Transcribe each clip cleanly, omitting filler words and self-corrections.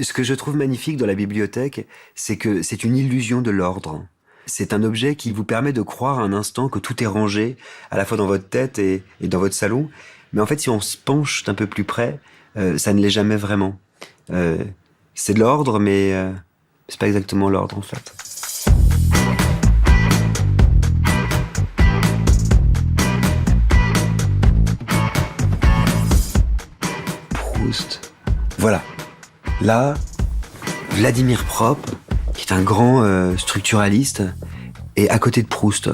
Ce que je trouve magnifique dans la bibliothèque, c'est que c'est une illusion de l'ordre. C'est un objet qui vous permet de croire un instant que tout est rangé, à la fois dans votre tête et dans votre salon. Mais en fait, si on se penche d'un peu plus près, ça ne l'est jamais vraiment. C'est de l'ordre, mais c'est pas exactement l'ordre en fait. Proust. Voilà. Là, Vladimir Prop, qui est un grand structuraliste, est à côté de Proust.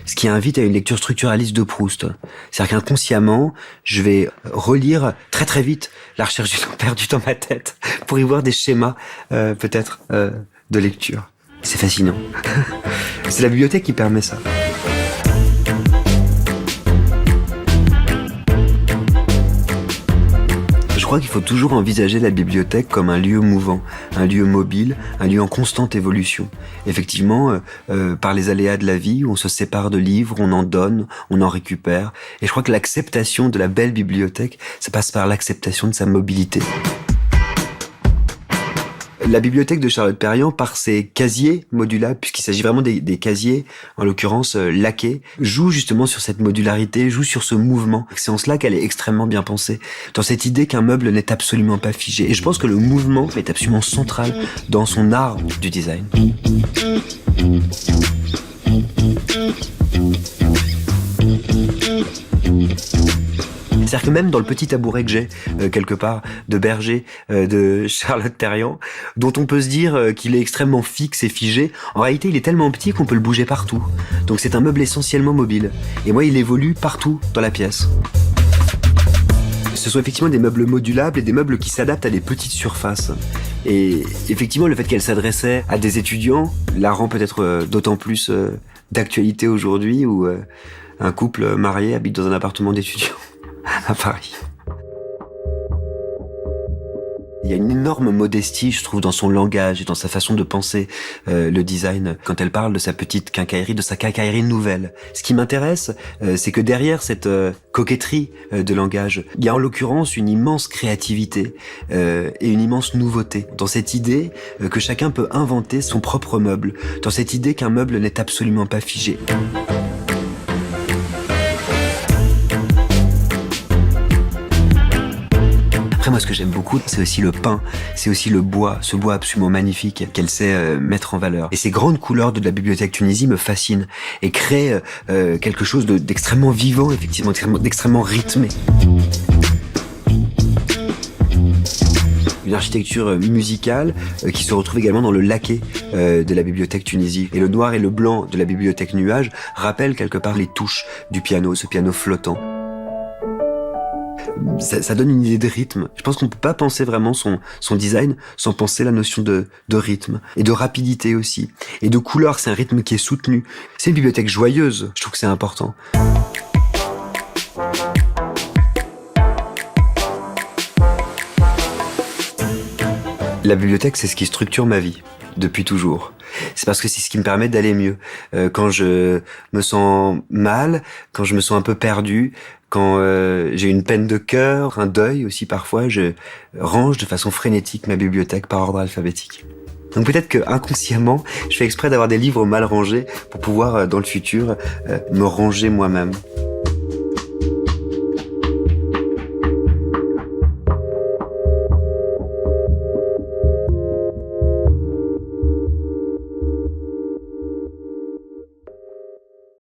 Ce qui invite à une lecture structuraliste de Proust. C'est-à-dire qu'inconsciemment, je vais relire très très vite La recherche du temps perdu dans ma tête pour y voir des schémas peut-être de lecture. C'est fascinant. C'est la bibliothèque qui permet ça. Je crois qu'il faut toujours envisager la bibliothèque comme un lieu mouvant, un lieu mobile, un lieu en constante évolution. Effectivement, par les aléas de la vie, on se sépare de livres, on en donne, on en récupère. Et je crois que l'acceptation de la belle bibliothèque, ça passe par l'acceptation de sa mobilité. La bibliothèque de Charlotte Perriand, par ses casiers modulables, puisqu'il s'agit vraiment des casiers, en l'occurrence laqués, joue justement sur cette modularité, joue sur ce mouvement. C'est en cela qu'elle est extrêmement bien pensée, dans cette idée qu'un meuble n'est absolument pas figé. Et je pense que le mouvement est absolument central dans son art du design. C'est-à-dire que même dans le petit tabouret que j'ai, quelque part, de berger de Charlotte Perriand, dont on peut se dire qu'il est extrêmement fixe et figé, en réalité il est tellement petit qu'on peut le bouger partout. Donc c'est un meuble essentiellement mobile. Et moi il évolue partout dans la pièce. Ce sont effectivement des meubles modulables et des meubles qui s'adaptent à des petites surfaces. Et effectivement le fait qu'elle s'adressait à des étudiants la rend peut-être d'autant plus d'actualité aujourd'hui où un couple marié habite dans un appartement d'étudiants à Paris. Il y a une énorme modestie, je trouve, dans son langage et dans sa façon de penser le design, quand elle parle de sa petite quincaillerie, de sa quincaillerie nouvelle. Ce qui m'intéresse, c'est que derrière cette coquetterie de langage, il y a en l'occurrence une immense créativité et une immense nouveauté, dans cette idée que chacun peut inventer son propre meuble, dans cette idée qu'un meuble n'est absolument pas figé. Après, moi, ce que j'aime beaucoup, c'est aussi le pain, c'est aussi le bois, ce bois absolument magnifique qu'elle sait mettre en valeur. Et ces grandes couleurs de la bibliothèque Tunisie me fascinent et créent quelque chose d'extrêmement vivant, effectivement, d'extrêmement rythmé. Une architecture musicale qui se retrouve également dans le laqué de la bibliothèque Tunisie. Et le noir et le blanc de la bibliothèque Nuage rappellent quelque part les touches du piano, ce piano flottant. Ça donne une idée de rythme. Je pense qu'on ne peut pas penser vraiment son design sans penser la notion de rythme et de rapidité aussi. Et de couleur, c'est un rythme qui est soutenu. C'est une bibliothèque joyeuse, je trouve que c'est important. La bibliothèque, c'est ce qui structure ma vie, depuis toujours. C'est parce que c'est ce qui me permet d'aller mieux. Quand je me sens mal, quand je me sens un peu perdu, quand j'ai une peine de cœur, un deuil aussi parfois, je range de façon frénétique ma bibliothèque par ordre alphabétique. Donc peut-être que inconsciemment, je fais exprès d'avoir des livres mal rangés pour pouvoir, dans le futur, me ranger moi-même.